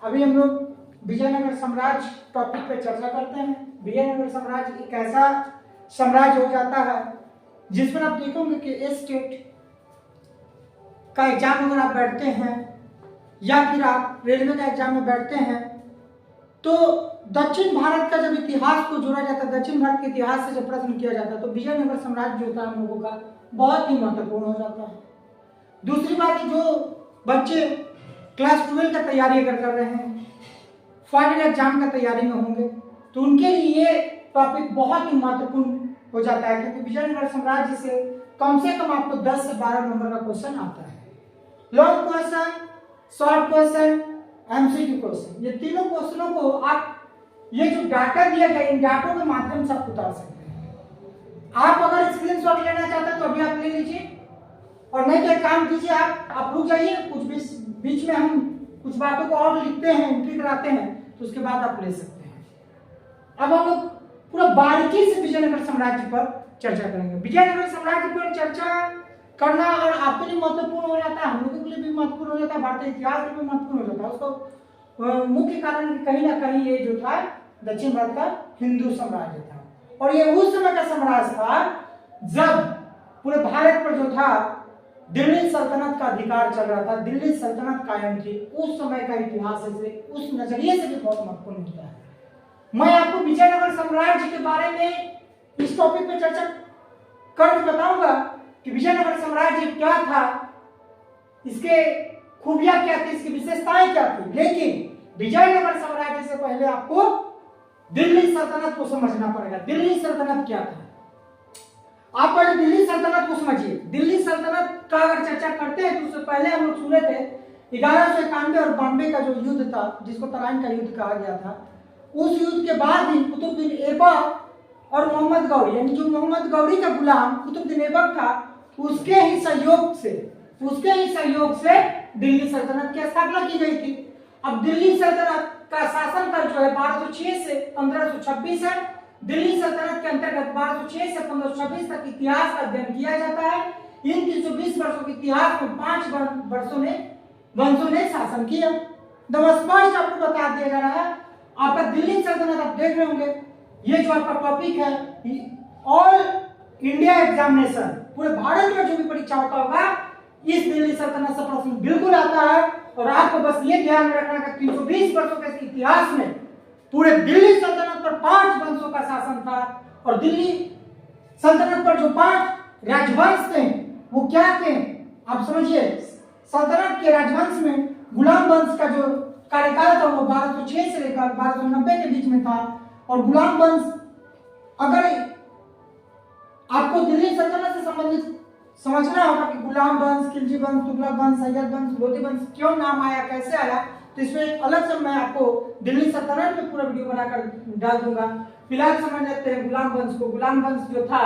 अभी हम लोग विजयनगर साम्राज्य टॉपिक पे चर्चा करते हैं। विजयनगर साम्राज्य एक ऐसा साम्राज्य हो जाता है जिसमें आप देखोगे कि ए स्टेट का एग्जाम अगर आप बैठते हैं या फिर आप रेलवे का एग्जाम में बैठते हैं तो दक्षिण भारत का जब इतिहास को जोड़ा जाता है, दक्षिण भारत के इतिहास से जब प्रश्न किया जाता है तो विजयनगर साम्राज्य जो होता है हम लोगों का बहुत ही महत्वपूर्ण हो जाता है। दूसरी बात जो बच्चे क्लास 12 का तैयारी अगर कर रहे हैं, फाइनल एग्जाम का तैयारी में होंगे तो उनके लिए ये टॉपिक बहुत ही महत्वपूर्ण हो जाता है, क्योंकि विजयनगर साम्राज्य से कम आपको 10 से 12 नंबर का क्वेश्चन आता है। Long question, short question, MCQ question, ये तीनों क्वेश्चनों को आप ये जो डाटा दिया गया इन डाटों के माध्यम से आप उतार सकते हैं। आप अगर स्क्रीनशॉट लेना चाहते हैं तो अभी आप ले लीजिए, और नहीं तो एक काम कीजिए, आप रुक जाइए, कुछ बीच में हम कुछ बातों को और लिखते हैं, एंट्री कराते हैं, तो उसके बाद आप ले सकते हैं। अब हम लोग पूरा बारीकी से विजयनगर साम्राज्य पर चर्चा करेंगे। विजयनगर साम्राज्य पर चर्चा करना और आपके लिए महत्वपूर्ण हो जाता है, हम लोगों के लिए भी महत्वपूर्ण हो जाता है, भारतीय इतिहास के लिए महत्वपूर्ण हो जाता है। उसको मुख्य कारण कहीं ना कहीं ये जो था दक्षिण भारत का हिंदू साम्राज्य था, और ये उस समय का साम्राज्य था जब पूरे भारत पर जो था दिल्ली सल्तनत का अधिकार चल रहा था, दिल्ली सल्तनत कायम थी। उस समय का इतिहास से उस नजरिए से भी बहुत महत्वपूर्ण होता है। मैं आपको विजयनगर साम्राज्य के बारे में इस टॉपिक पे चर्चा करके बताऊंगा कि विजयनगर साम्राज्य क्या था, इसके खूबियां क्या थी, इसकी विशेषताएं क्या थी। लेकिन विजयनगर साम्राज्य से पहले आपको दिल्ली सल्तनत को समझना पड़ेगा। दिल्ली सल्तनत क्या था, आप पहले दिल्ली सल्तनत को समझिए। दिल्ली सल्तनत का अगर चर्चा करते हैं तो उससे पहले हम लोग सुने थे 1191 और 92 का जो युद्ध था, जिसको तराइन का युद्ध कहा गया था, उस युद्ध के बाद ही कुतुबुद्दीन ऐबक और मोहम्मद गौरी, यानी जो मोहम्मद गौरी का गुलाम कुतुबुद्दीन ऐबक था, उसके ही सहयोग से दिल्ली सल्तनत की स्थापना की गई थी। अब दिल्ली सल्तनत का शासनकाल जो है 1206 से 1526 है। दिल्ली सल्तनत के अंतर्गत 1206 से 1526 तक इतिहास का अध्ययन किया जाता है। इन 320 वर्षों के इतिहास में 5 वंशों ने शासन किया। स्पष्ट आपको बता दिया जा रहा है। आपका दिल्ली सल्तनत आप देख रहे होंगे, ये जो आपका टॉपिक है ऑल इंडिया एग्जामिनेशन, पूरे भारत में जो भी परीक्षा होता होगा इस दिल्ली सल्तनत से प्रश्न बिल्कुल आता है। और आपको बस ये ध्यान में रखना कि 320 वर्षों के इतिहास में पूरे दिल्ली सल्तनत पर 5 वंशों का शासन था, और दिल्ली सल्तनत पर जो 5 राजवंश थे वो क्या थे आप समझिए। सल्तनत के राजवंश में गुलाम वंश का जो कार्यकाल था वो 1206 से लेकर 1290 के बीच में था। और गुलाम वंश, अगर आपको दिल्ली सल्तनत से संबंधित समझना होगा कि गुलाम वंश, खिलजी वंश, तुगलक वंश, सैयद वंश, लोधी वंश क्यों नाम आया, कैसे आया, तो इसमें एक अलग से मैं आपको दिल्ली सल्तनत में पूरा वीडियो बनाकर डाल दूंगा। फिलहाल समझ लेते हैं गुलाम वंश को। गुलाम वंश जो था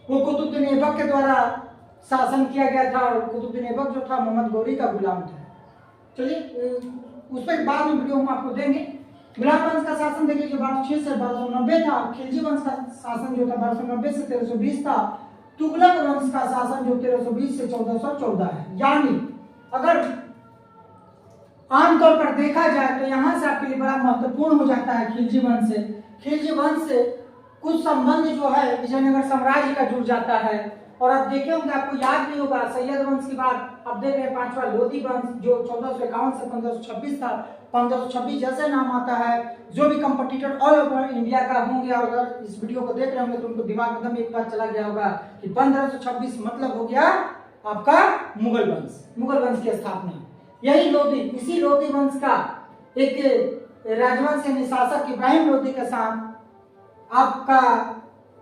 वो कुतुबुद्दीन ऐबक के द्वारा शासन किया गया था, और कुतुबुद्दीन ऐबक जो था मोहम्मद गौरी का गुलाम था। चलिए उस पर बाद में वीडियो हम आपको देंगे। गुलाम वंश का शासन देखिए जो 1206 से 1290 था। खिलजी वंश का शासन जो था 1290 से 1320 था। तुगलक वंश का शासन जो 1320 से 1414 है। यानी अगर आमतौर पर देखा जाए तो यहाँ से आपके लिए बड़ा महत्वपूर्ण हो जाता है खिलजी वंश से। खिलजी वंश से कुछ संबंध जो है विजयनगर साम्राज्य का जुड़ जाता है। और आप देखे होंगे, आपको याद नहीं होगा, सैयद वंश के बाद अब देख रहे हैं 5वां लोधी वंश जो 1451 से 1526 था। 1526 जैसे नाम आता है, जो भी कंपटीटर ऑल ओवर इंडिया का होंगे और अगर इस वीडियो को देख रहे होंगे तो उनको दिमाग में एकदम एक बात चला गया होगा कि 1526 मतलब हो गया आपका मुगल वंश, मुगल वंश की स्थापना। यही लोधी, इसी लोधी वंश का एक राजवंश यानी शासक इब्राहिम लोधी के साथ आपका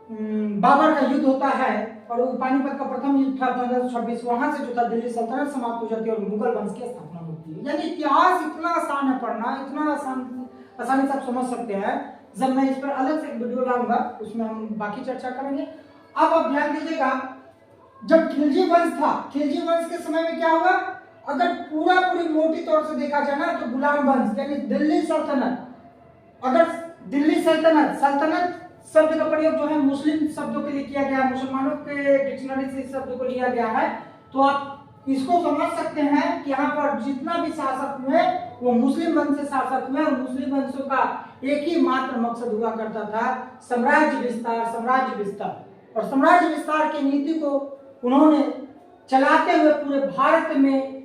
बाबर का युद्ध होता है, और वो पानीपत का प्रथम युद्ध था 1526। वहां से जो था दिल्ली सल्तनत समाप्त हो जाती है और मुगल वंश की स्थापना होती है। यानी इतिहास इतना आसान है पढ़ना, इतना आसानी से आप समझ सकते हैं। जब मैं इस पर अलग से एक वीडियो लाऊंगा उसमें हम बाकी चर्चा करेंगे। अब आप ध्यान दीजिएगा, जब खिलजी वंश था, खिलजी वंश के समय में क्या होगा, अगर पूरी मोटी तौर से देखा जाए ना तो गुलाम वंश यानी दिल्ली सल्तनत, अगर दिल्ली सल्तनत शब्द का प्रयोग जो है मुस्लिम शब्दों के लिए किया गया है, मुसलमानों के डिक्शनरी से इस शब्द को लिया गया है, तो आप इसको समझ सकते हैं कि यहाँ पर जितना भी शासक हुए वो मुस्लिम वंश से शासक हुए और मुस्लिम वंशों का एक ही मात्र मकसद हुआ करता था, साम्राज्य विस्तार, साम्राज्य विस्तार। और साम्राज्य विस्तार की नीति को उन्होंने चलाते हुए पूरे भारत में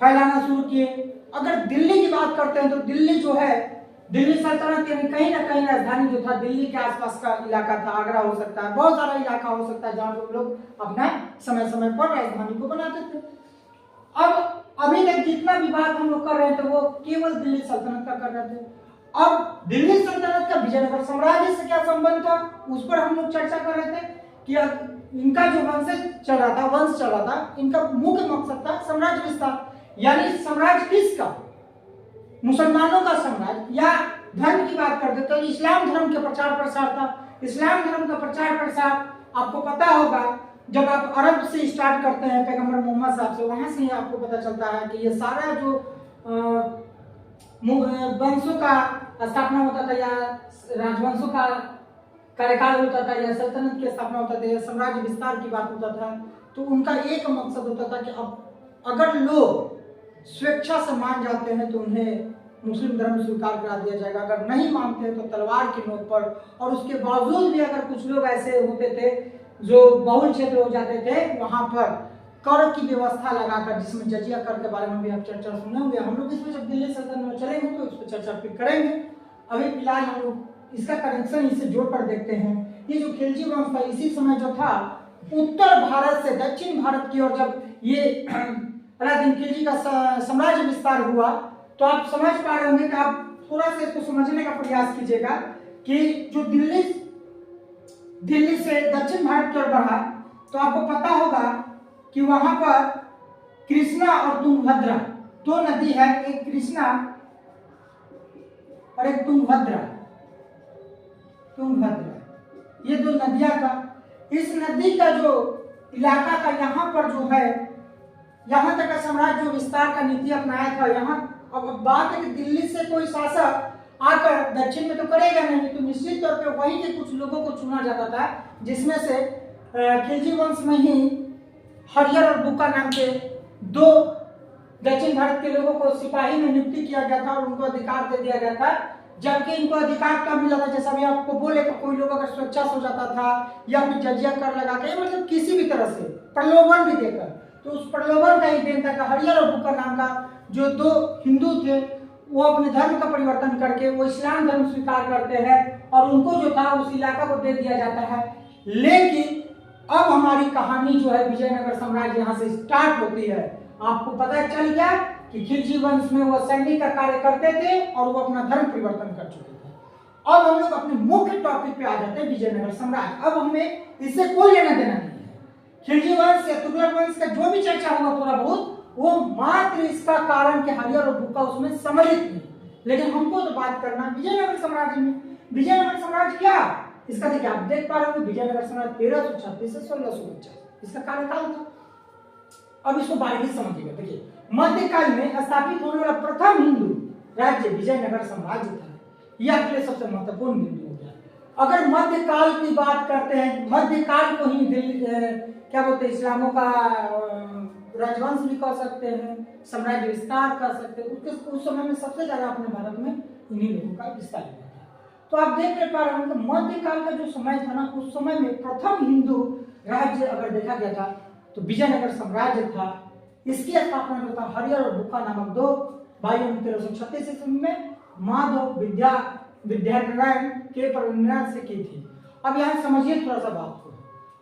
फैलाना शुरू किए। अगर दिल्ली की बात करते हैं तो दिल्ली जो है, दिल्ली सल्तनत यानी कहीं ना कहीं राजधानी जो था दिल्ली के आसपास का इलाका था, आगरा हो सकता है, बहुत सारा इलाका हो सकता है जहां पर लोग अपना समय समय पर राजधानी को बनाते थे। अब अभी तक जितना भी बात हम लोग कर रहे थे वो केवल दिल्ली सल्तनत का कर रहे थे। अब दिल्ली सल्तनत का विजयनगर साम्राज्य से क्या संबंध था, उस पर हम लोग चर्चा कर रहे थे कि इनका जो वंश चल रहा था, इनका मुख्य मकसद था साम्राज्य विस्तार। यानी साम्राज्य किसका? मुसलमानों का साम्राज्य। या धर्म की बात करते तो इस्लाम धर्म के प्रचार प्रसार था। इस्लाम धर्म का प्रचार प्रसार आपको पता होगा, जब आप अरब से स्टार्ट करते हैं पैगंबर मोहम्मद साहब से, वहां से ही आपको पता चलता है कि ये सारा जो वंशों का स्थापना होता था या राजवंशों का कार्यकाल होता था या सल्तनत की स्थापना होता था या साम्राज्य विस्तार की बात होता था, तो उनका एक मकसद होता था कि अब अगर लोग स्वेच्छा से मान जाते हैं तो उन्हें मुस्लिम धर्म स्वीकार करा दिया जाएगा, अगर नहीं मानते हैं तो तलवार की नोक पर। और उसके बावजूद भी अगर कुछ लोग ऐसे होते थे जो बहुल क्षेत्र हो जाते थे, वहां पर कर की व्यवस्था लगाकर, जिसमें जजिया कर के बारे में भी आप चर्चा सुने होंगे। हम लोग इसमें जब दिल्ली सल्तनत में चलेंगे तो इस पर चर्चा फिर करेंगे। अभी फिलहाल हम लोग इसका कनेक्शन इससे जोड़ कर देखते हैं। ये जो खिलजी वंश था, इसी समय जो था उत्तर भारत से दक्षिण भारत की ओर जब ये अलाउद्दीन खिलजी का साम्राज्य विस्तार हुआ, तो आप समझ पा रहे होंगे कि आप थोड़ा सा इसको समझने का प्रयास कीजिएगा कि जो दिल्ली से दक्षिण भारत की ओर बढ़ा, तो आपको पता होगा कि वहां पर कृष्णा और तुंगभद्रा दो नदी है, एक कृष्णा और एक तुंगभद्रा। ये दो नदियां का, इस नदी का जो इलाका था, यहाँ पर जो है, यहाँ तक का साम्राज्य जो विस्तार का नीति अपनाया था। यहाँ अब बात है कि दिल्ली से कोई शासक आकर दक्षिण में तो करेगा नहीं, तो निश्चित तौर पे वहीं के कुछ लोगों को चुना जाता था, जिसमें से खिलजी वंश में ही हरियर और बुक्का नाम के दो दक्षिण भारत के लोगों को सिपाही में नियुक्ति किया गया था और उनको अधिकार दे दिया गया था। जबकि इनको अधिकार कब मिला था, जैसा भी आपको बोले कि कोई लोग अगर स्वेच्छा से हो जाता था या फिर जजिया कर लगा के, मतलब किसी भी तरह से प्रलोभन भी देकर, तो उस प्रलोभन का ही देन था कि हरियर और बुक्का नाम का जो दो हिंदू थे वो अपने धर्म का परिवर्तन करके वो इस्लाम धर्म स्वीकार करते हैं और उनको जो था उस इलाका को दे दिया जाता है। लेकिन अब हमारी कहानी जो है विजयनगर साम्राज्य यहाँ से स्टार्ट होती है। आपको पता चल गया कि खिलजी वंश में वो सैनिक का कार्य करते थे और वो अपना धर्म परिवर्तन कर चुके थे। अब हम लोग अपने मुख्य टॉपिक पे आ जाते हैं, विजयनगर साम्राज्य। अब हमें इससे कोई लेना देना नहीं है। खिलजी वंश या तुगलक वंश का जो भी चर्चा होगा थोड़ा बहुत, वो मात्र इसका कारण कि हरियर और बुक्का उसमें सम्मिलित नहीं, लेकिन हमको तो बात करना विजयनगर साम्राज्य में। विजयनगर साम्राज्य क्या, इसका देखिए आप देख पा रहे हो, विजयनगर साम्राज्य 1336 से 1649 इसका कार्यकाल था। अब इसको बारीकी समझिएगा। देखिए, मध्यकाल में स्थापित होने वाला प्रथम हिंदू राज्य विजयनगर साम्राज्य था। यह आपके लिए सबसे महत्वपूर्ण बिंदु हो गया। अगर मध्यकाल की बात करते हैं, मध्यकाल को ही क्या बोलते हैं, इस्लामों का राजवंश भी कह सकते हैं, साम्राज्य विस्तार कर सकते हैं। उस समय में सबसे ज्यादा अपने भारत में इन्हीं लोगों का विस्तार हुआ था। तो आप देख पा रहे हैं मध्यकाल का जो समय था ना, उस समय में प्रथम हिंदू राज्य अगर देखा गया था तो विजयनगर साम्राज्य था। इसकी स्थापना जो था हरियर और बुक्का नामक दो भाइयों ने 1336 ईस्वी में माधव विद्यानारायण के परिणाम से की थी। अब यहाँ समझिए थोड़ा सा बात को।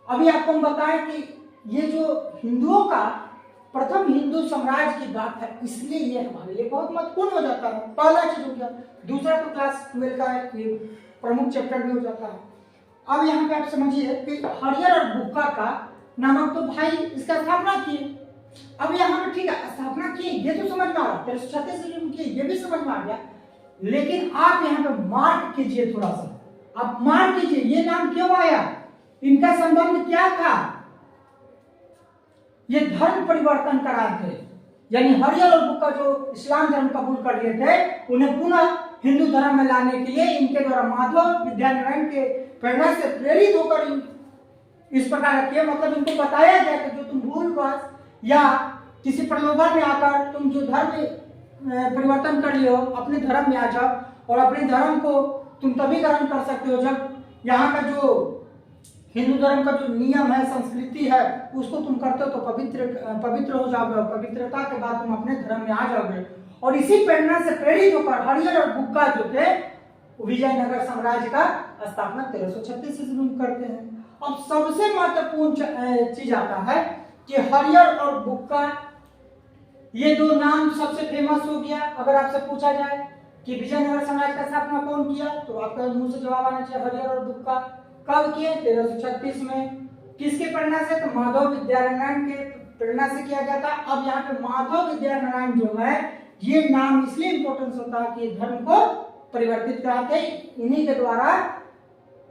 अभी आपको हम बताएं कि ये जो हिंदुओं का प्रथम हिंदू साम्राज्य की बात है, इसलिए ये हमारे लिए बहुत महत्वपूर्ण हो जाता है। पहला चीज हो गया। दूसरा तो क्लास 12 का ये प्रमुख चैप्टर भी हो जाता है। अब यहाँ पे आप समझिए कि हरियर और बुक्का का नामक तो भाई इसका स्थापना किए। अब यहाँ पे ठीक है, स्थापना की, ये तो समझ में आ रहा, 1336 ईस्वी में की, ये भी समझ में आ गया। लेकिन आप यहाँ पे मार्क कीजिए, थोड़ा सा आप मार्क कीजिए, ये नाम क्यों आया, इनका संबंध क्या था। ये धर्म परिवर्तन कराए थे, यानी हरियर और बुक्का जो इस्लाम धर्म कबूल कर लिए थे, उन्हें पुनः हिंदू धर्म में लाने के लिए इनके द्वारा माधव विद्यानारायण के प्रेरणा से प्रेरित होकर इस प्रकार किया। मतलब इनको बताया गया कि जो तुम भूलवश या किसी प्रलोभन में आकर तुम जो धर्म परिवर्तन कर लियो, अपने धर्म में आ जाओ और अपने धर्म को तुम तभी ग्रहण कर सकते हो जब यहाँ का जो हिंदू धर्म का जो नियम है, संस्कृति है, उसको तुम करते हो तो पवित्र हो जाओगे। पवित्रता के बाद तुम अपने धर्म में आ जाओगे। और इसी प्रेरणा से प्रेरित होकर हरिहर और बुक्का जो थे विजयनगर साम्राज्य का स्थापना 1336 ईस्वी में करते हैं। अब सबसे महत्वपूर्ण चीज आता है कि हरिहर और बुक्का, ये दो नाम सबसे फेमस हो गया। अगर आपसे पूछा जाए कि विजयनगर साम्राज्य का स्थापना कौन किया, तो आपका मुंह से जवाब आना चाहिए हरिहर और बुक्का। कब किए? 1336 में। किसके प्रेरणा से? तो माधव विद्यानारायण के प्रेरणा से किया गया था। अब यहाँ पे माधव विद्यानारायण जो है, ये नाम इसलिए इंपॉर्टेंस होता है कि धर्म को परिवर्तित कराते, इन्हीं के द्वारा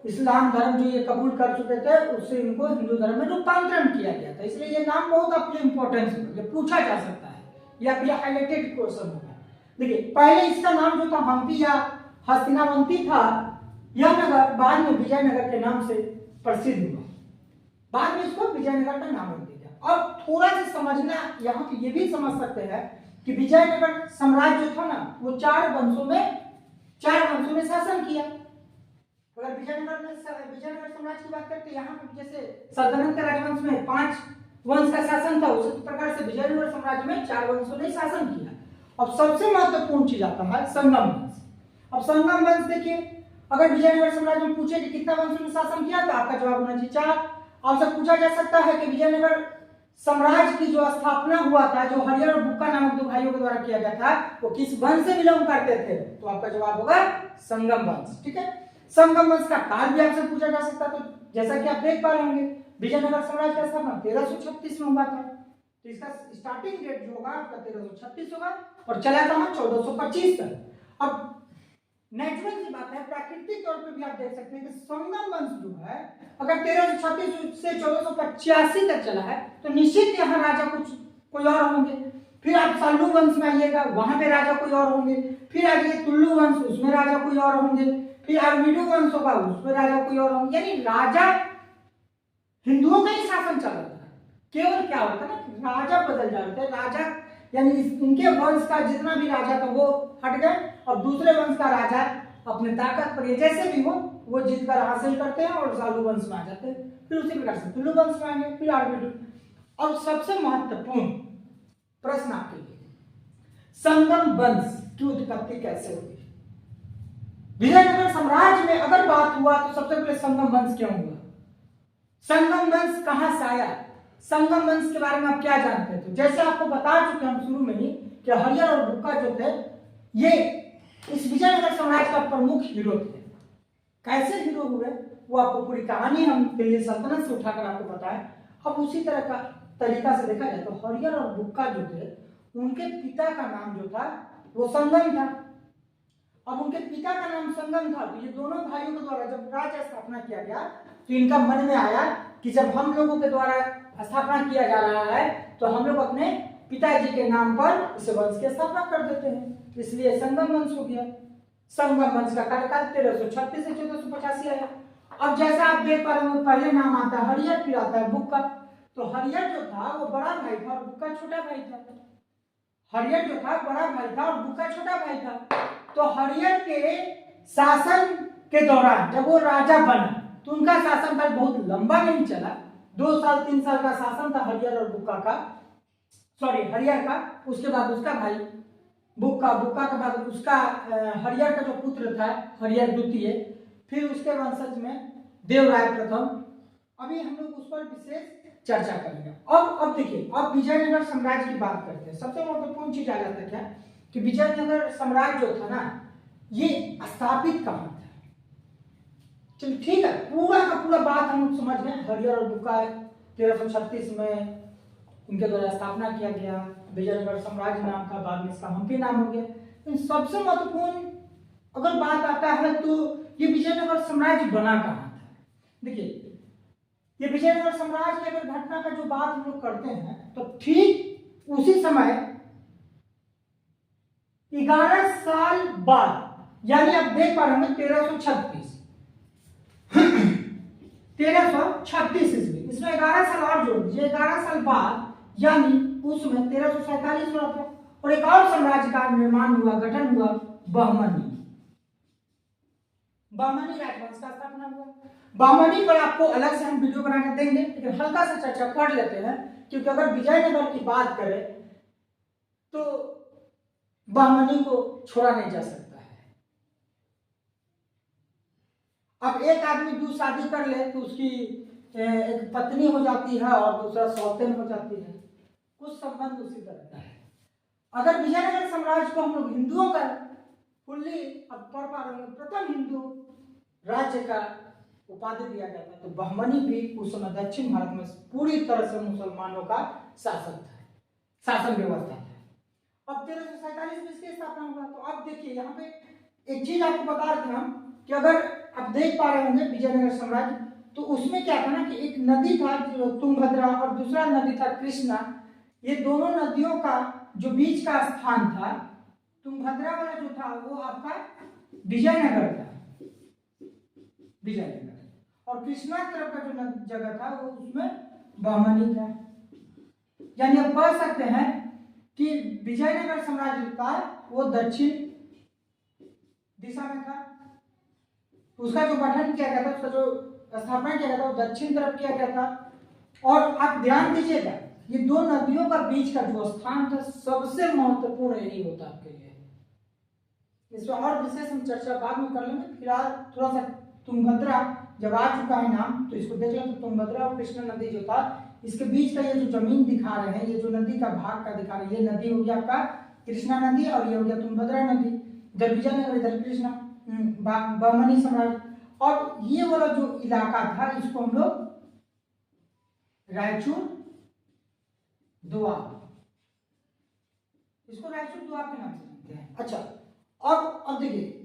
इस्लाम धर्म जो ये कबूल कर चुके थे, उससे इनको हिंदू धर्म में रूपांतरण किया गया था। इसलिए ये नाम बहुत अपने इंपॉर्टेंस है, ये पूछा जा सकता है या फिर हाईलाइटेड क्वेश्चन होगा। देखिए, पहले इसका नाम जो था हम्पी या हस्तिनावंती था, यह नगर बाद में विजयनगर के नाम से प्रसिद्ध हुआ। बाद में इसको विजयनगर का नाम दे दिया। अब थोड़ा सा समझना, यहाँ पे ये भी समझ सकते हैं कि विजयनगर साम्राज्य जो था ना, वो चार वंशों में शासन किया। अगर विजयनगर साम्राज्य की बात करते हैं, यहाँ पे जैसे सल्तनत के राजवंश में 5 वंश का शासन था, उसी प्रकार से विजयनगर साम्राज्य में 4 वंशों ने शासन किया। अब सबसे महत्वपूर्ण चीज आता है संगम वंश। अब संगम वंश देखिए, अगर विजयनगर साम्राज्य में पूछे कि कितना वंशों ने शासन किया, तो आपका जवाब होना चाहिए 4। आपसे पूछा जा सकता है कि विजयनगर साम्राज्य की जो स्थापना हुआ था, जो हरिहर और बुक्का नामक 2 भाइयों के द्वारा किया गया था, वो किस वंश से बिलोंग करते थे? तो आपका जवाब होगा संगम वंश। ठीक है, संगम वंश का काल भी आपसे पूछा जा सकता है। तो जैसा कि आप देख पा रहे होंगे, विजयनगर साम्राज्य का स्थापना 1336 में हुआ था, तो इसका स्टार्टिंग डेट जो होगा आपका 1336 होगा और चला था 1425 तक। अब नेचुरल सी बात है, प्राकृतिक तौर पे भी आप देख सकते हैं कि संगम वंश जो है, अगर 1336 से 1485 तक चला है, तो निश्चित यहाँ राजा कोई और होंगे। फिर आप सल्लू वंश में आइएगा, वहां पे राजा कोई और होंगे। फिर आइए तुल्लु वंश, उसमें राजा कोई और होंगे। फिर अरविडू वंश होगा, उसमें राजा कोई और होंगे। यानी राजा हिंदुओं का ही शासन चल रहा था। केवल क्या होता है ना, राजा बदल जाते हैं। राजा यानी इनके वंश का जितना भी राजा था वो हट गए और दूसरे वंश का राजा अपने ताकत पर जैसे भी हो वो जीत कर हासिल करते हैं और सालू वंश में आ जाते हैं। फिर उसी प्रकार से तुल्लु वंश में आएंगे, फिर अरविडू। अब सबसे महत्वपूर्ण प्रश्न आपके लिए, संगम वंश की उत्पत्ति कैसे हुई? विजयनगर साम्राज्य में अगर बात हुआ तो सबसे पहले संगम वंश क्यों हुआ? संगम वंश कहां से आया? संगम वंश के बारे में आप क्या जानते थे? जैसे आपको बता चुके हम शुरू में ही कि हरिहर और बुक्का जो थे, ये इस विजयनगर साम्राज्य का प्रमुख हीरो थे। कैसे हीरो हुए वो आपको पूरी कहानी हम दिल्ली सल्तनत से उठाकर आपको बताएं। अब उसी तरह का तरीका से देखा जाए तो हरिहर और बुक्का जो थे, उनके पिता का नाम जो था वो संगम था। अब उनके पिता का नाम संगम था, तो ये दोनों भाइयों के द्वारा जब राज्य स्थापना किया गया, तो इनका मन में आया कि जब हम लोगों के द्वारा स्थापना किया जा रहा है, तो हम लोग अपने पिताजी के नाम पर इस वंश की स्थापना कर देते हैं। इसलिए संगम वंश हो गया। संगम वंश का कार्यकाल 1336 से 1485 आया। अब जैसा आप देख पा रहे हो, पहले नाम आता है हरिहर, फिर आता है बुक्का। तो हरिहर जो था वो बड़ा भाई था और बुक्का छोटा भाई था। हरिहर जो था बड़ा भाई था और बुक्का छोटा भाई था। तो हरिहर के शासन के दौरान जब वो राजा बना, तो उनका शासनकाल बहुत लंबा नहीं चला, 2 साल 3 साल का शासन था हरिहर और बुक्का का, हरिहर का। उसके बाद उसका भाई बुक्का के बाद उसका हरिहर का जो पुत्र था हरिहर द्वितीय, फिर उसके वंशज में देवराय प्रथम। अभी हम लोग उस पर विशेष चर्चा करेंगे। अब देखिए, अब विजयनगर साम्राज्य की बात करते हैं। सबसे महत्वपूर्ण चीज आ जाता है क्या कि विजयनगर साम्राज्य जो था ना, ये स्थापित कहाँ था? चलिए ठीक है, पूरा का पूरा बात हम लोग समझ गए। हरिहर और बुक्का 1336 में इनके द्वारा स्थापना किया गया, विजयनगर साम्राज्य नाम था, बाद में इसका हम्पी नाम हो गया। तो सबसे महत्वपूर्ण अगर बात आता है तो ये विजयनगर साम्राज्य बना कहाँ था? देखिए, ये विजयनगर साम्राज्य की अगर घटना का जो बात हम लोग करते हैं, तो ठीक उसी समय 11 साल बाद, यानी आप देख पा रहे होंगे 1336 ईस्वी, इसमें 11 साल और जोड़ दीजिए, 11 साल बाद, यानी उसमें 1347 हो रहा था और एक और साम्राज्य का निर्माण हुआ, गठन हुआ, बहमनी। बहमनी राजवंश का स्थापना हुआ। बहमनी पर आपको अलग से हम वीडियो बना कर देंगे, लेकिन हल्का सा चर्चा कर लेते हैं, क्योंकि अगर विजयनगर की बात करें तो बहमनी को छोड़ा नहीं जा सकता है। अब एक आदमी दूसरी शादी कर ले तो उसकी एक पत्नी हो जाती है और दूसरा सौतेन हो जाती है, कुछ संबंध उसी तरह का है। अगर विजयनगर साम्राज्य को हम लोग हिंदुओं का फुल्ली अब पढ़ पा रहे हैं, प्रथम हिंदू राज्य का उपाधि दिया गया था, तो बहमनी भी उस समय दक्षिण भारत में पूरी तरह से मुसलमानों का शासन था, शासन व्यवस्था था। अब 1347 में इसकी स्थापना हुआ। तो अब देखिए यहाँ पे एक चीज आपको बता रहे थे हम कि अगर आप देख पा रहे होंगे विजयनगर साम्राज्य, तो उसमें क्या था ना कि एक नदी था तुंगभद्रा और दूसरा नदी था कृष्णा। ये दोनों नदियों का जो बीच का स्थान था, तुंगभद्रा वाला जो था वो आपका विजयनगर था, विजयनगर, और कृष्णा तरफ का जो जगह था वो उसमें बहमनी था। यानी आप कह सकते हैं कि विजयनगर साम्राज्य था वो दक्षिण दिशा में था, उसका जो गठन किया गया था, उसका जो स्थापना किया गया था वो दक्षिण तरफ किया गया था। और आप ध्यान दीजिएगा, ये दो नदियों का बीच का जो स्थान था सबसे महत्वपूर्ण यही होता आपके लिए। इसमें और विशेष हम चर्चा बाद में कर लेंगे, फिलहाल थोड़ा सा तुंगभद्रा जब आ चुका है नाम तो इसको देख लें। तो तुंगभद्रा और कृष्णा नदी जो था, इसके बीच का ये जो जमीन दिखा रहे हैं, ये जो नदी का भाग का दिखा रहे हैं, ये नदी हो गया आपका कृष्णा नदी और ये हो गया तुंगभद्रा नदी। इधर विजयनगर, इधर कृष्णा, बहमनी साम्राज्य। और ये वाला जो इलाका था इसको हम लोग रायचूर दोआब, इसको रायचूर दोआब के नाम से जानते हैं। अच्छा, और अब देखिए,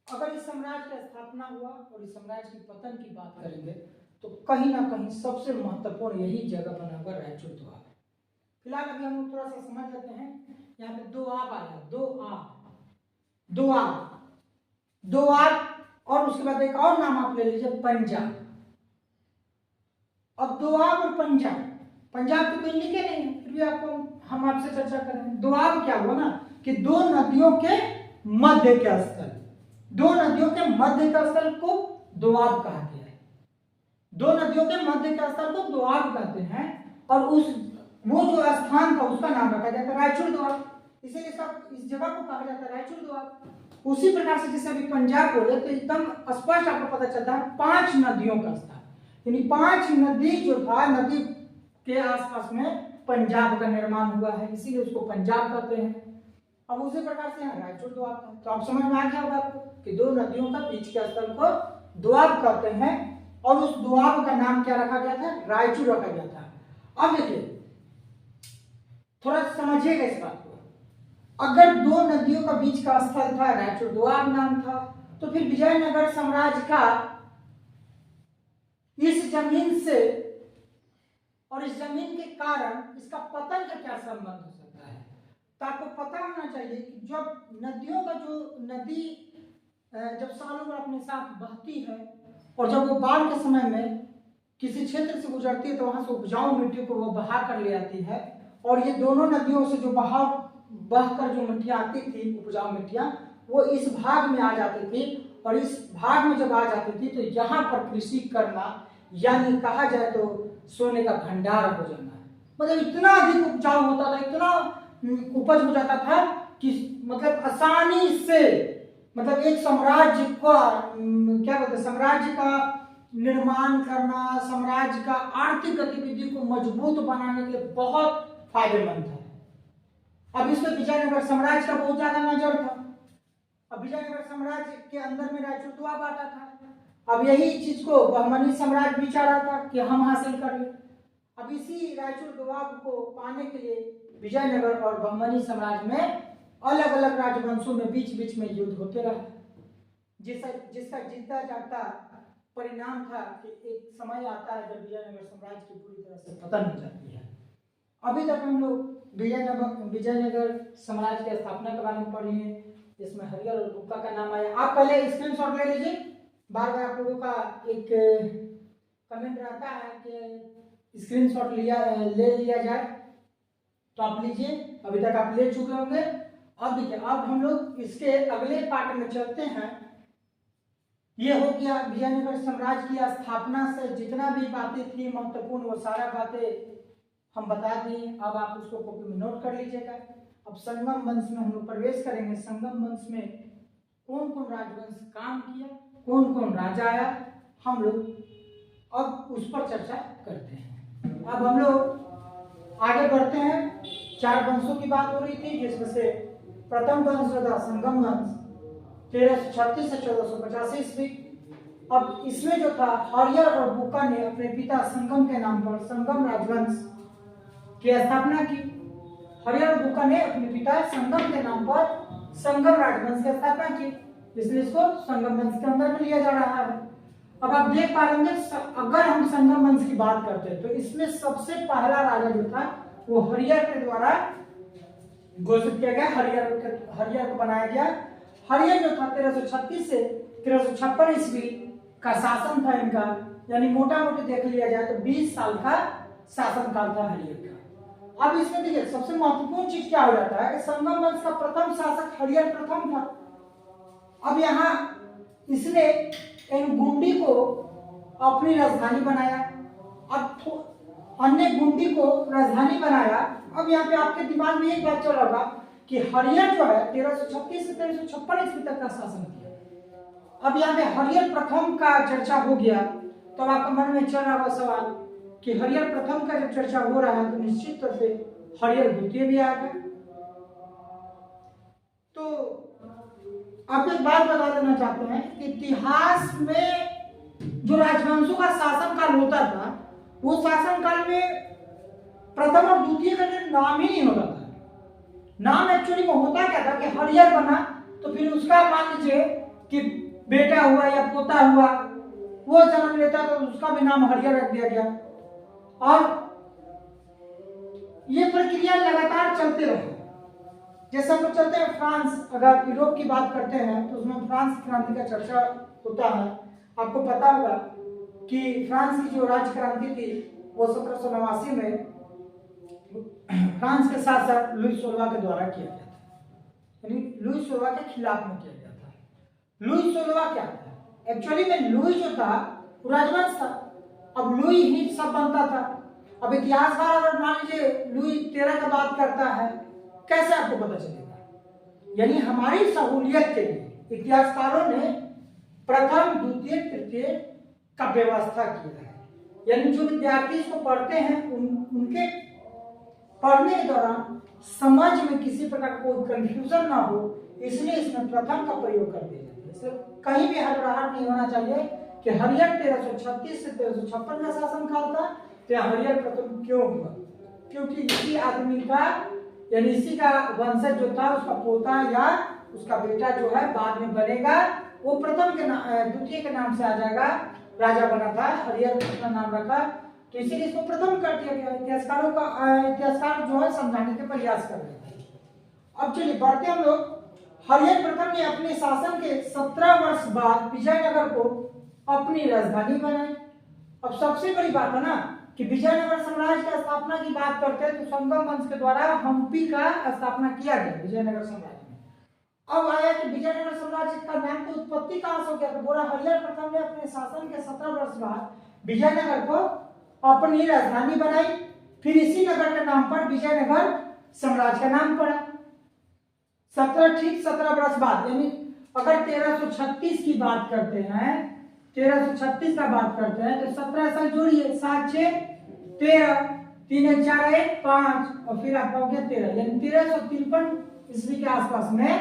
अगर इस साम्राज्य का स्थापना हुआ और इस साम्राज्य की पतन की बात करेंगे तो कहीं ना कहीं सबसे महत्वपूर्ण यही जगह बना हुआ रायचूर दोआब। फिलहाल अभी हम लोग थोड़ा सा समझ लेते हैं। यहाँ पे दोआब आया, दोआब, और उसके बाद एक और नाम आप ले लीजिए, पंजाब। अब दोआब और पंजाब तो कोई लिखे नहीं है, फिर भी आपको हम आपसे चर्चा करें। दोआब क्या हुआ ना कि दो नदियों के मध्य के स्थल, दो नदियों के मध्य का स्थल को दोआब कहा गया है। दो नदियों के मध्य के स्थल को दोआब कहते हैं, और उस वो जो स्थान था उसका नाम रखा जाता है रायचूर दोआब, इसीलिए सब इस जगह को कहा जाता है रायचूर दोआब। उसी प्रकार से जैसे अभी पंजाब बोले तो एकदम स्पष्ट आपको पता चलता है 5 नदियों का स्थान, यानी 5 नदी जो था, नदी के आसपास में पंजाब का निर्माण हुआ है, इसीलिए उसको पंजाब कहते हैं। अब उसी प्रकार से यहाँ रायचूर दोआब था। तो आप समझ में आ गया होगा आपको कि दो नदियों का बीच के स्थल को दोआब कहते हैं, और उस दोआब का नाम क्या रखा गया था, रायचूर रखा गया था। अब देखिए थोड़ा समझिएगा इस बात को, अगर दो नदियों का बीच का स्थल था, रायचूर दोआब नाम था, तो फिर विजयनगर साम्राज्य का इस जमीन से और इस जमीन के कारण इसका पतन का क्या संबंध हो सकता है। तो आपको पता होना चाहिए कि जब नदियों का जो नदी जब सालों भर अपने साथ बहती है और जब वो बाढ़ के समय में किसी क्षेत्र से गुजरती है तो वहां से उपजाऊ मिट्टी को वो बहा कर ले आती है, और ये दोनों नदियों से जो बहाव बहकर जो मिट्टियां आती थी, उपजाऊ मिट्टियां, वो इस भाग में आ जाती थी, और इस भाग में जब आ जाती थी तो यहाँ पर कृषि करना, यानी कहा जाए तो सोने का भंडार हो जाना है। मतलब इतना अधिक उपजाऊ होता था, इतना उपज हो जाता था कि मतलब आसानी से, मतलब एक साम्राज्य का क्या बोलते हैं, साम्राज्य का निर्माण करना, साम्राज्य का आर्थिक गतिविधि को मजबूत बनाने के लिए बहुत फायदेमंद था। अब इसमें विजयनगर साम्राज्य का बहुत ज्यादा नजर था। अब विजयनगर साम्राज्य के अंदर में रायचूर दोआब आता था। अब यही चीज को बहमनी साम्राज्य भी चाह रहा था कि हम हासिल कर ले। अब इसी रायचूर दोआब को पाने के लिए विजयनगर और बहमनी साम्राज्य में अलग अलग राजवंशों में बीच बीच में युद्ध होते रहे, जिसका जीता जागता परिणाम था कि एक समय आता है जब विजयनगर साम्राज्य की पूरी तरह से पतन हो जाती है। अभी तक हम लोग विजयनगर साम्राज्य की स्थापना के बारे में पढ़ लिए, जिसमें हरिहर और रूपा का नाम आया। आप पहले स्क्रीनशॉट ले लीजिए, बार बार आप लोगों का एक कमेंट रहता है कि स्क्रीनशॉट ले लिया जाए। तो आप लीजिए, अभी तक आप ले चुके होंगे। अब देखिए, अब हम लोग इसके अगले पार्ट में चलते हैं। ये हो गया विजयनगर साम्राज्य की स्थापना से जितना भी बातें थी महत्वपूर्ण, वो सारा बातें हम बता दिए। अब आप उसको कॉपी में नोट कर लीजिएगा। अब संगम वंश में हम लोग प्रवेश करेंगे। संगम वंश में कौन कौन राजवंश काम किया, कौन कौन राजा आया, हम लोग अब उस पर चर्चा करते हैं। अब हम लोग आगे बढ़ते हैं। 4 वंशों की बात हो रही थी, जिसमें से प्रथम वंश जो था संगम वंश 1336 से 1485 ईस्वी। अब इसमें जो था हरियर और बुका ने अपने पिता संगम के नाम पर संगम राजवंश की स्थापना की। हरियर और बुका ने अपने पिता संगम के नाम पर संगम राजवंश की स्थापना की, इसलिए इसको संगम वंश के अंदर में लिया जा रहा है। अब आप देख पा रहे होंगे, अगर हम संगम वंश की बात करते हैं तो इसमें सबसे पहला राजा जो था वो हरियर के द्वारा घोषित किया गया, हरियर को बनाया गया। हरियर जो था 1336 से 1356 ईस्वी का शासन था इनका, यानी मोटा मोटी देख लिया जाए तो 20 साल का शासन काल था हरियर का। अब इसमें देखिए सबसे महत्वपूर्ण चीज क्या हो जाता है कि संगम वंश का प्रथम शासक हरियर प्रथम था। अब यहाँ इसने इन गुंडी को अपनी राजधानी बनाया। अब अन्य गुंडी को राजधानी बनाया। अब यहाँ पे आपके दिमाग में एक बात चल रहा कि हरियर जो है 1336 से 1356 ईस्वी तक का शासन किया। अब यहाँ पे हरियर प्रथम का चर्चा हो गया, तो आपके मन में चल रहा होगा सवाल कि हरियर प्रथम का जब चर्चा हो रहा है तो निश्चित तौर पे हरियर द्वितीय भी आएगा। तो आप एक बात बता देना चाहते हैं कि इतिहास में जो राजवंशों का शासन काल होता था, वो शासन काल में प्रथम और द्वितीय का नाम ही नहीं होता था। नाम एक्चुअली में होता क्या था कि हरियर बना तो फिर उसका मान लीजिए कि बेटा हुआ या पोता हुआ, वो जन्म लेता तो उसका भी नाम हरियर रख दिया गया। और ये प्रक्रिया लगातार चलते रहे। जैसे हम लोग चलते हैं फ्रांस, अगर यूरोप की बात करते हैं तो उसमें फ्रांस क्रांति का चर्चा होता है। आपको पता होगा कि फ्रांस की जो राज क्रांति थी वो 1789 में फ्रांस के शासक लुई 16 के द्वारा किया गया था, यानी लुई 16 के खिलाफ में किया गया था। लुई 16 क्या था? एक्चुअली में लुई जो था वो राजवंश था। अब लुई ही सब बनता था। अब इतिहासकार अगर मान लीजिए लुई 13 का बात करता है, कैसे आपको पता चलेगा? यानी हमारी सहूलियत के लिए इतिहासकारों ने प्रथम द्वितीय तृतीय का व्यवस्था किया है। यानी जो विद्यार्थी इसको पढ़ते हैं उनके पढ़ने के दौरान समझ में किसी प्रकार का कोई कंफ्यूजन ना हो, इसलिए इसमें प्रथम का प्रयोग कर दिया जाता है। इसलिए कहीं भी हड़बड़ाहट नहीं होना चाहिए कि हरियर 1336 से 1356 का शासन काल था, तो हरियर प्रथम क्यों हुआ? क्योंकि इसी आदमी का यानी इसी का वंशज जो था, उसका पोता या उसका बेटा जो है बाद में बनेगा, वो प्रथम के द्वितीय के नाम से आ जाएगा, राजा बना था, हरियर अपना नाम रखा, तो इसीलिए इसको प्रथम कर दिया गया। इतिहासकार जो है समझाने के प्रयास कर रहे थे। अब चलिए बढ़ते हम लोग। हरियर प्रथम ने अपने शासन के 17 वर्ष बाद विजयनगर को अपनी राजधानी बनाई। अब सबसे बड़ी बात है ना कि विजयनगर साम्राज्य की स्थापना की बात करते हैं तो संगम वंश के द्वारा हम्पी का स्थापना किया गया विजयनगर साम्राज्य में। अब आया कि विजयनगर साम्राज्य का नाम की उत्पत्ति कहां से हो गया? तो बोला हरियर प्रथम ने अपने शासन के 17 वर्ष बाद विजयनगर को अपनी राजधानी बनाई। फिर इसी नगर के नाम पर विजयनगर साम्राज्य का नाम पड़ा। 17 वर्ष बाद, यानी अगर 1336 की बात करते हैं, 1336 का बात करते हैं तो 17 साल जोड़िए, 7 6 13, 3 1 4 1 5 और फिर आप पाओगे 13, यानी 1353 ईस्वी के आसपास में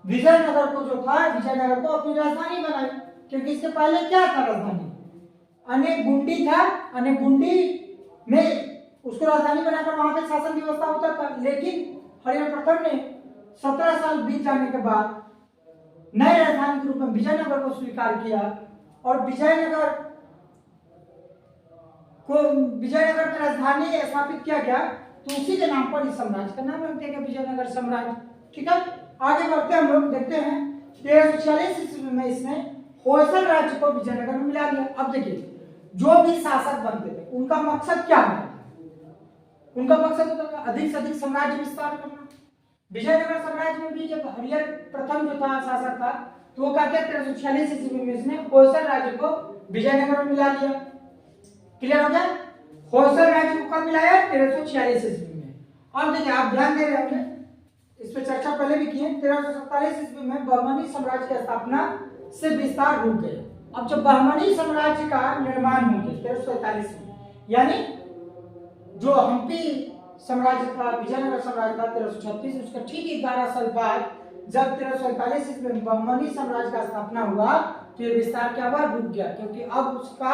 विजयनगर को जो था, विजयनगर को अपनी राजधानी बनाई। क्योंकि इसके पहले क्या था राजधानी? अनेक गुंडी था, अनेक गुंडी में उसको राजधानी बनाकर वहां पे शासन व्यवस्था होता था। लेकिन हरियर प्रथम ने 17 साल बीत जाने के बाद नए राजधानी के रूप में विजयनगर को स्वीकार किया और विजयनगर की राजधानी स्थापित किया गया। तो उसी के नाम पर इस साम्राज्य का नाम रख दिया गया विजयनगर साम्राज्य। ठीक है, आगे बढ़ते हम लोग देखते हैं 1346 ईस्वी में इसने होयसल राज्य को विजयनगर में मिला दिया। अब देखिए जो भी शासक बनते थे उनका मकसद क्या होता था? उनका मकसद होता था अधिक से अधिक साम्राज्य विस्तार करना। विजयनगर साम्राज्य में भी जब हरियर प्रथम जो था शासक था, तो वो क्या किया 1346 ईस्वी में इसने होयसल राज्य को विजयनगर में मिला लिया। क्लियर हो गया? होयसल राज्य को कब मिलाया? 1346 ईस्वी में। अब देखिए आप ध्यान दे रहे होंगे, इस पे चर्चा पहले भी की है। 1347 ईस्वी में बहमनी साम्राज्य की स्थापना से विस्तार रुक गए। अब जब बहमनी साम्राज्य का निर्माण हो गया 1347 में, यानी जो हम्पी साम्राज्य था, विजयनगर साम्राज्य था 1336, उसका ठीक 11 साल बाद जब 1347 ईस्वी में बहमनी साम्राज्य का स्थापना हुआ, तो ये विस्तार क्या हुआ? रुक गया, क्योंकि अब उसका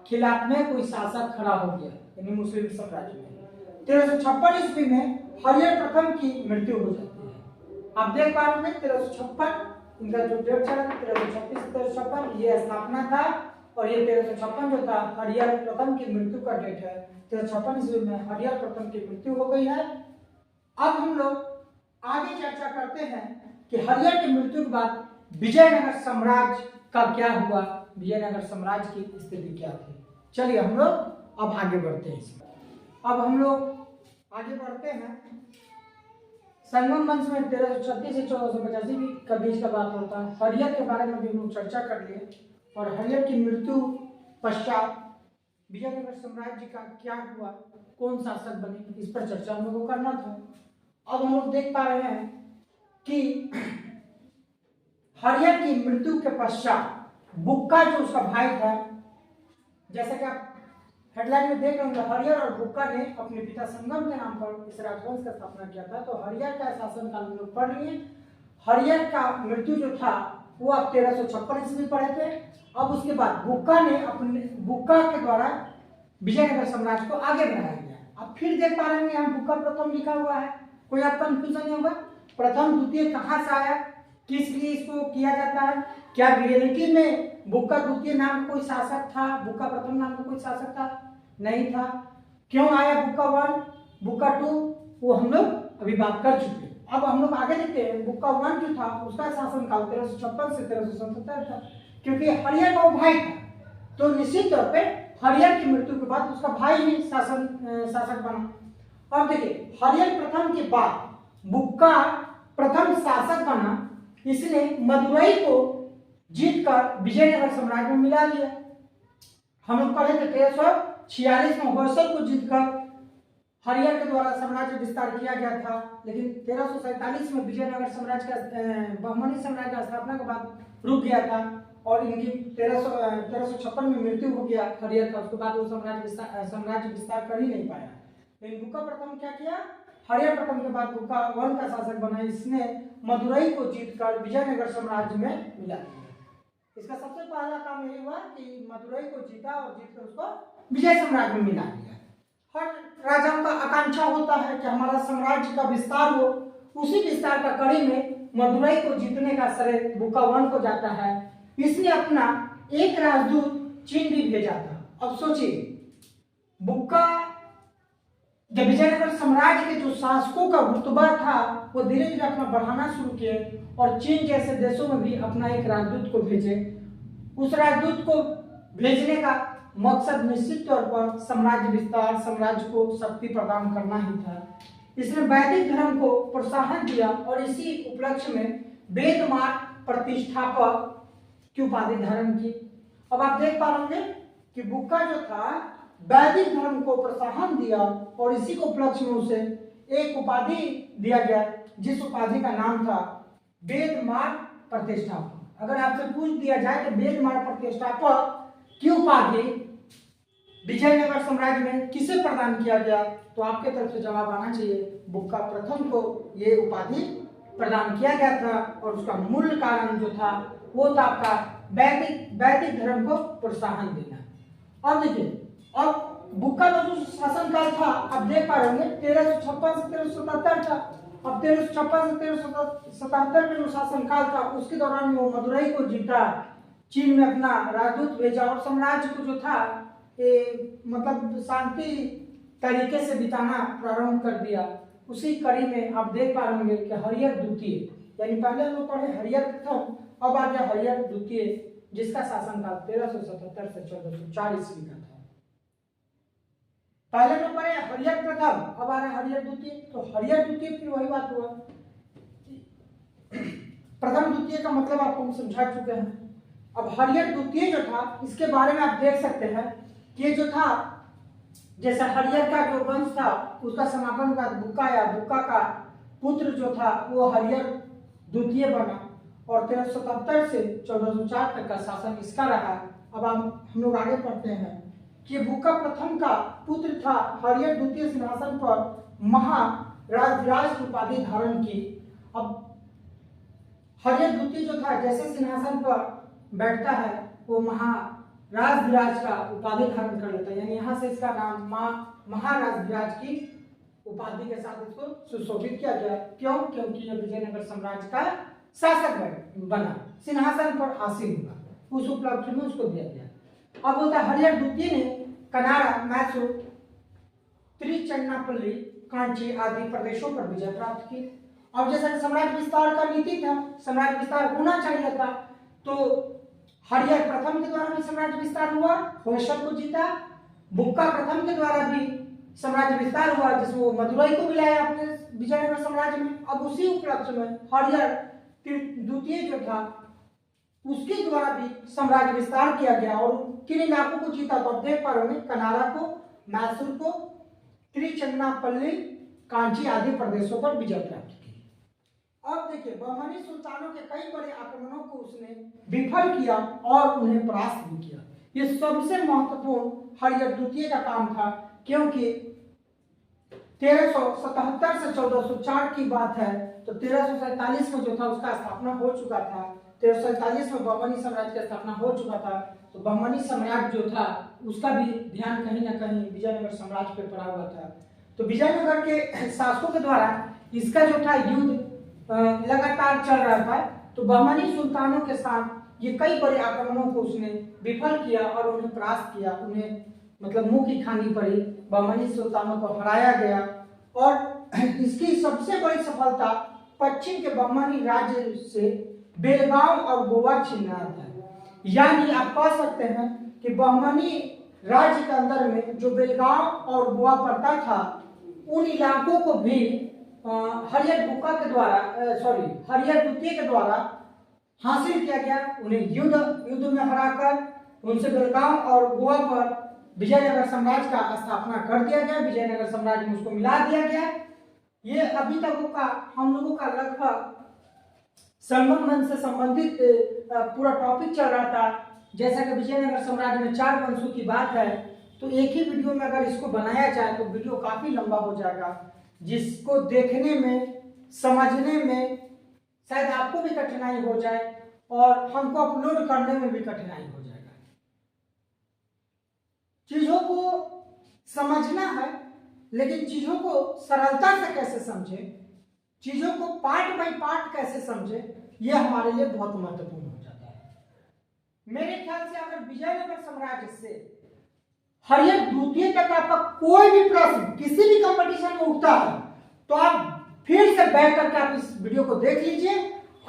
खिलाफ में कोई शासक खड़ा हो गया, यानी मुस्लिम साम्राज्य में। 1356 ईस्वी में हरियर प्रथम की मृत्यु हो जाती है। आप देख पा रहे हैं 1356 इनका जो डेट चला 1336 से 1356 ये स्थापना था, और ये 1356 जो था हरियर प्रथम की मृत्यु का डेट है। 1356 ईस्वी में हरियर प्रथम की मृत्यु हो गई है। अब हम लोग आगे चर्चा करते हैं कि हरियर की मृत्यु के बाद विजयनगर साम्राज्य का क्या हुआ, विजयनगर साम्राज्य की स्थिति क्या थी। चलिए हम लोग अब आगे बढ़ते हैं इसमें। अब हम लोग आगे बढ़ते हैं। संगम वंश में 1336 से 1485 का बीच का बात होता है। हरियर के बारे में भी हम लोग चर्चा कर लिए, और हरियर की मृत्यु पश्चात विजयनगर साम्राज्य का क्या हुआ, कौन शासक बने, इस पर चर्चा हम लोगों को करना था। अब हम लोग देख पा रहे हैं कि हरियर की मृत्यु के पश्चात बुक्का जो उसका भाई था, जैसा कि आप हेडलाइन में देख रहे होंगे, हरियर और बुक्का ने अपने पिता संगम के नाम पर इस राजवंश का स्थापना किया था। तो हरियर का शासन काल में लोग पढ़ लिए। हरियर का मृत्यु जो था वो आप 1356 ईस्वी पढ़े थे। अब उसके बाद बुक्का के द्वारा विजयनगर साम्राज्य को आगे बढ़ाया गया। अब फिर देख पा रहे हैं यहाँ बुक्का प्रथम लिखा हुआ है, कोई आपका कंफ्यूजन नहीं होगा। प्रथम द्वितीय कहाँ से आया, किस लिए इसको किया जाता है, क्या रियलिटी में बुक्का द्वितीय नाम का कोई शासक था, बुक्का प्रथम नाम का कोई शासक था? नहीं था। क्यों आया बुक्का 1, बुक्का 2, वो हम लोग अभी बात कर चुके हैं। अब हम लोग आगे देखते हैं। बुक्का 1 जो था उसका शासनकाल 1356 से 1377 था, क्योंकि हरियर का वो भाई था, तो निश्चित तौर पे हरियर की मृत्यु के बाद उसका भाई ही शासक बना। अब देखिए हरियर प्रथम के बाद बुक्का प्रथम शासक बना, इसने मदुरई को जीतकर विजयनगर साम्राज्य में मिला लिया। हम लोग पढ़े थे 1346 में होयसल को जीतकर हरियर के द्वारा साम्राज्य विस्तार किया गया था, लेकिन 1347 में विजयनगर साम्राज्य का बहमनी साम्राज्य का स्थापना के बाद रुक गया था, और इनकी 1356 में मृत्यु हो गया हरियर का। उसके बाद वो साम्राज्य विस्तार कर ही नहीं पाया। लेकिन बुक्का प्रथम क्या किया, हरियर प्रथम के बाद बुक्का 1 का शासक बना, इसने मदुरई को जीतकर विजयनगर साम्राज्य में मिला दिया। इसका सबसे पहला काम यही हुआ कि मदुरई को जीता और जीतकर उसको विजय साम्राज्य में मिला दिया। हर राजाओं का आकांक्षा होता है कि हमारा साम्राज्य का विस्तार हो, उसी विस्तार का कड़ी में मदुरई को जीतने का श्रेय बुक्का 1 को जाता है। इसने अपना एक राजदूत चीन भी भेजा था। अब सोचिए, बुक्का जब विजयनगर साम्राज्य के जो शासकों का रुतबा था वो धीरे धीरे अपना बढ़ाना शुरू किए, और चीन जैसे देशों में भी अपना एक राजदूत को भेजे। उस राजदूत को भेजने का मकसद निश्चित तौर पर साम्राज्य विस्तार, साम्राज्य को शक्ति प्रदान करना ही था। इसने वैदिक धर्म को प्रोत्साहन दिया, और इसी उपलक्ष्य में वेद मार्ग प्रतिष्ठापक की उपाधि धारण की। अब आप देख पा रहे हैं कि बुक्का जो था वैदिक धर्म को प्रोत्साहन दिया, और इसी को उपलक्ष्य में उसे एक उपाधि दिया गया, जिस उपाधि का नाम था वेद मार्ग प्रतिष्ठापक। अगर आपसे पूछ दिया जाए कि वेद मार्ग प्रतिष्ठापक की उपाधि विजयनगर साम्राज्य में किसे प्रदान किया गया, तो आपके तरफ से जवाब आना चाहिए बुक्का प्रथम को ये उपाधि प्रदान किया गया था। और उसका मूल कारण जो था वो था आपका वैदिक धर्म को प्रोत्साहन देना। अब देखिए, अब बुक्का का जो शासनकाल था आप देख पा रहे होंगे 1356 से 1377 था। अब 1356 से 1377 का जो शासनकाल था उसके दौरान वो मदुरई को जीता, चीन में अपना राजदूत भेजा, और साम्राज्य को जो था मतलब शांति तरीके से बिताना प्रारंभ कर दिया। उसी कड़ी में आप देख पा रहे होंगे कि हरियर द्वितीय, यानी पहले हम लोग पढ़े हरियर प्रथम, अब आ गया हरियर द्वितीय, जिसका शासनकाल 1377 से 1404 ईस्वी का था। पहले में पढ़े हरियर प्रथम, अब आ रहा है हरियर द्वितीय। तो हरियर द्वितीय फिर वही बात हुआ, प्रथम द्वितीय का मतलब आपको हम समझा चुके हैं। अब हरियर द्वितीय जो था इसके बारे में आप देख सकते हैं कि जो था जैसे हरियर का जो वंश था उसका समापन का बुक्का या बुक्का का पुत्र जो था वो हरियर द्वितीय बना और 1377 से 1404 तक का शासन इसका रहा। अब हम लोग आगे पढ़ते हैं कि बुक्का प्रथम का पुत्र था हरियर द्वितीय सिंहासन पर महाराज उपाधि धारण की। अब हरियर द्वितीय जो था जैसे सिंहासन पर बैठता है वो महाराज का उपाधि धारण कर लेता है, यानी यहाँ से इसका नाम महाराज की उपाधि के साथ इसको सुशोभित किया गया। क्यों? क्योंकि यह विजयनगर साम्राज्य का शासक बना, सिंहासन पर आसीन हुआ, उस उपलब्धि में उसको दिया गया। अब होता हरियर द्वितीय ने कनारा, मैसूर, त्रिचन्नापल्ली, कांची आदि प्रदेशों पर विजय प्राप्त की। और जैसा सम्राट विस्तार का नीति था, सम्राट विस्तार होना चाहिए था, तो हरियर प्रथम के द्वारा भी सम्राट विस्तार हुआ, होयसल को जीता। बुक्का प्रथम के द्वारा भी साम्राज्य विस्तार हुआ जिसमें वो मदुरई को मिलाया अपने विजयनगर साम्राज्य में। अब उसी उपलक्ष्य में हरियर द्वितीय जो था उसके द्वारा भी साम्राज्य विस्तार किया गया और किन इलाकों को जीता तो देख पा रहे हैं, कनारा को, मैसूर को, त्रिचन्नापल्ली, कांची आदि प्रदेशों पर विजय प्राप्त की। अब देखिए बहमनी सुल्तानों के कई बड़े आक्रमणों को उसने विफल किया और उन्हें परास्त भी किया। ये सबसे महत्वपूर्ण हरियर द्वितीय का काम था, क्योंकि 1377 से 1404 की बात है तो 1347 में जो था उसका स्थापना हो चुका था। 1347 में बहमनी साम्राज्य की स्थापना हो चुका था। तो बहमनी साम्राज्य जो था उसका भी ध्यान कहीं ना कहीं विजयनगर साम्राज्य पे पड़ा हुआ था। तो विजयनगर के शासकों के द्वारा इसका जो था युद्ध लगातार चल रहा था। तो बहमनी सुल्तानों के साथ ये कई बड़े आक्रमणों को उसने विफल किया और उन्हें परास्त किया, उन्हें मतलब मुंह की खानी पड़ी, बहमनी सुल्तानों को हराया गया। और इसकी सबसे बड़ी सफलता पश्चिम के बहमनी राज्य से बेलगांव और गोवा छीनना था। यानी आप कह सकते हैं कि बहमनी राज्य के अंदर में जो बेलगांव और गोवा पड़ता था उन इलाकों को भी हरियर बुक्का के द्वारा हरियर द्वितीय के द्वारा हासिल किया गया। उन्हें युद्ध में हराकर उनसे बेलगांव और गोवा पर विजयनगर साम्राज्य का स्थापना कर दिया गया, विजयनगर साम्राज्य में उसको मिला दिया गया। ये अभी तक का हम लोगों का लगभग संगम वंश से संबंधित पूरा टॉपिक चल रहा था। जैसा कि विजयनगर साम्राज्य में 4 वंशों की बात है, तो एक ही वीडियो में अगर इसको बनाया जाए तो वीडियो काफी लंबा हो जाएगा, जिसको देखने में समझने में शायद आपको भी कठिनाई हो जाए और हमको अपलोड करने में भी कठिनाई हो जाएगा। चीजों को समझना है, लेकिन चीजों को सरलता से कैसे समझे, चीजों को पार्ट बाय पार्ट कैसे समझे, यह हमारे लिए बहुत महत्वपूर्ण हो जाता है। मेरे ख्याल से अगर विजयनगर साम्राज्य से हरियर द्वितीय तक आपका कोई भी प्रश्न किसी भी कंपटीशन में उठता है तो आप फिर से बैठ करके आप इस वीडियो को देख लीजिए।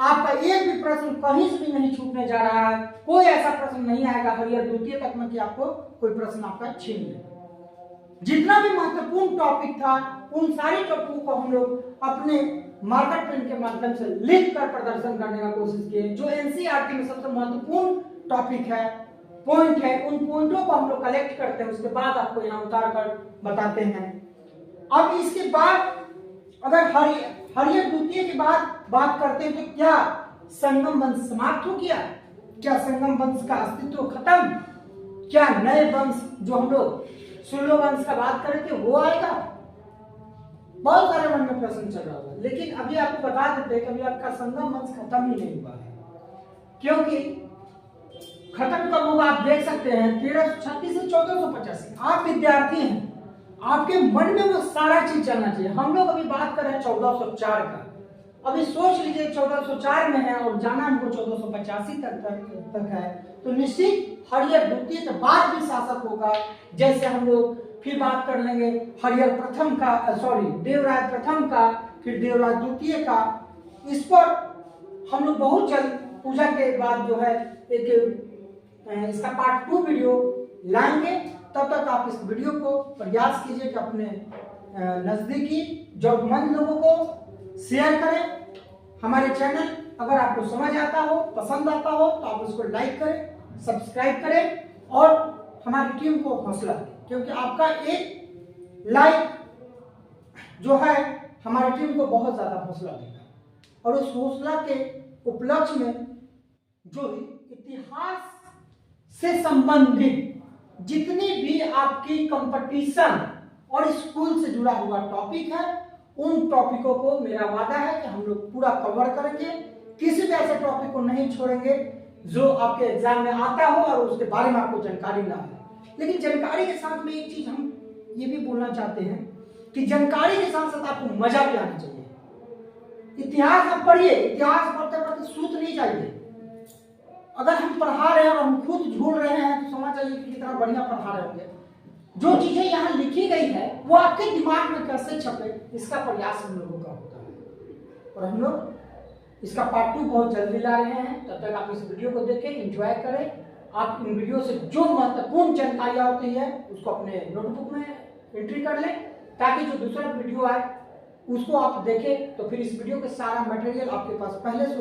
आपका एक भी प्रश्न कहीं से भी नहीं छूटने जा रहा है, कोई ऐसा प्रश्न नहीं आएगा हरियर द्वितीय तक में कि आपको कोई प्रश्न आपका छीन ले। जितना भी महत्वपूर्ण टॉपिक था उन सारी टॉपिकों को हम लोग अपने मार्कर पेन के माध्यम से लिख कर प्रदर्शन करने का कोशिश किए। जो एनसीईआरटी में सबसे महत्वपूर्ण टॉपिक है, पॉइंट है, उन पॉइंटों को हम लोग कलेक्ट करते हैं, उसके बाद आपको यहाँ उतार कर बताते हैं। अब इसके बाद अगर हरियर द्वितीय के बाद बात करते हैं तो क्या संगम वंश समाप्त हो गया? क्या संगम वंश का अस्तित्व खत्म? क्या नए वंश जो हम लोग सुल्लो वंश का बात करें थे वो आएगा? बहुत सारे मन में प्रश्न चल रहा होगा, लेकिन अभी आपको बता देते हैं कि अभी आपका संगम वंश खत्म ही नहीं हुआ है। क्योंकि खत्म कब होगा आप देख सकते हैं 1336 से 1485। आप विद्यार्थी हैं, आपके मन में वो सारा चीज चलना चाहिए। हम लोग अभी बात कर रहे हैं 1404 का, अभी सोच लीजिए 1404 में है और जाना हमको 1485 तक है, तो निश्चित हरियर द्वितीय के बाद भी शासक होगा। जैसे हम लोग फिर बात कर लेंगे हरियर प्रथम का, देवराय प्रथम का, फिर देवराय द्वितीय का। इस पर हम लोग बहुत जल्द पूजा के बाद जो है एक इसका पार्ट 2 वीडियो लाएंगे। तब तक आप इस वीडियो को प्रयास कीजिए कि अपने नज़दीकी जरूरतमंद लोगों को शेयर करें। हमारे चैनल अगर आपको समझ आता हो, पसंद आता हो, तो आप उसको लाइक करें, सब्सक्राइब करें और हमारी टीम को हौसला दें, क्योंकि आपका एक लाइक जो है हमारी टीम को बहुत ज़्यादा हौसला देगा। और उस हौसला के उपलक्ष्य में जो इतिहास से संबंधित जितनी भी आपकी कंपटीशन और स्कूल से जुड़ा हुआ टॉपिक है, उन टॉपिकों को मेरा वादा है कि हम लोग पूरा कवर करेंगे। किसी भी ऐसे टॉपिक को नहीं छोड़ेंगे जो आपके एग्जाम में आता हो और उसके बारे में आपको जानकारी ना हो। लेकिन जानकारी के साथ में एक चीज हम ये भी बोलना चाहते हैं कि जानकारी के साथ साथ आपको मजा भी आना चाहिए। इतिहास आप पढ़िए, इतिहास पढ़ते पढ़ते सूत नहीं चाहिए। अगर हम पढ़ा रहे हैं और हम खुद झूल रहे हैं तो समझ जाइए कि कितना बढ़िया पढ़ा रहे होंगे। जो चीजें यहाँ लिखी गई है वो आपके दिमाग में कैसे छपे, इसका प्रयास हम लोगों का होता है। और हम लोग इसका पार्ट 2 बहुत जल्दी ला रहे हैं। तब तक आप इस वीडियो को देखें, एंजॉय करें। आप इन वीडियो से जो महत्वपूर्ण जानकारियां होती है उसको अपने नोटबुक में एंट्री कर लें, ताकि जो दूसरा वीडियो आए उसको आप देखें तो फिर इस वीडियो के सारा मटेरियल आपके पास पहले से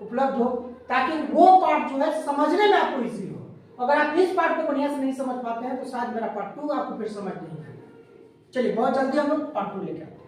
उपलब्ध हो, ताकि वो पार्ट जो है समझने में आपको इजी हो। अगर आप इस पार्ट को बढ़िया से नहीं समझ पाते हैं तो शायद मेरा पार्ट 2 आपको फिर समझ नहीं आएगा। चलिए बहुत जल्दी हम लोग पार्ट 2 लेकर आते हैं।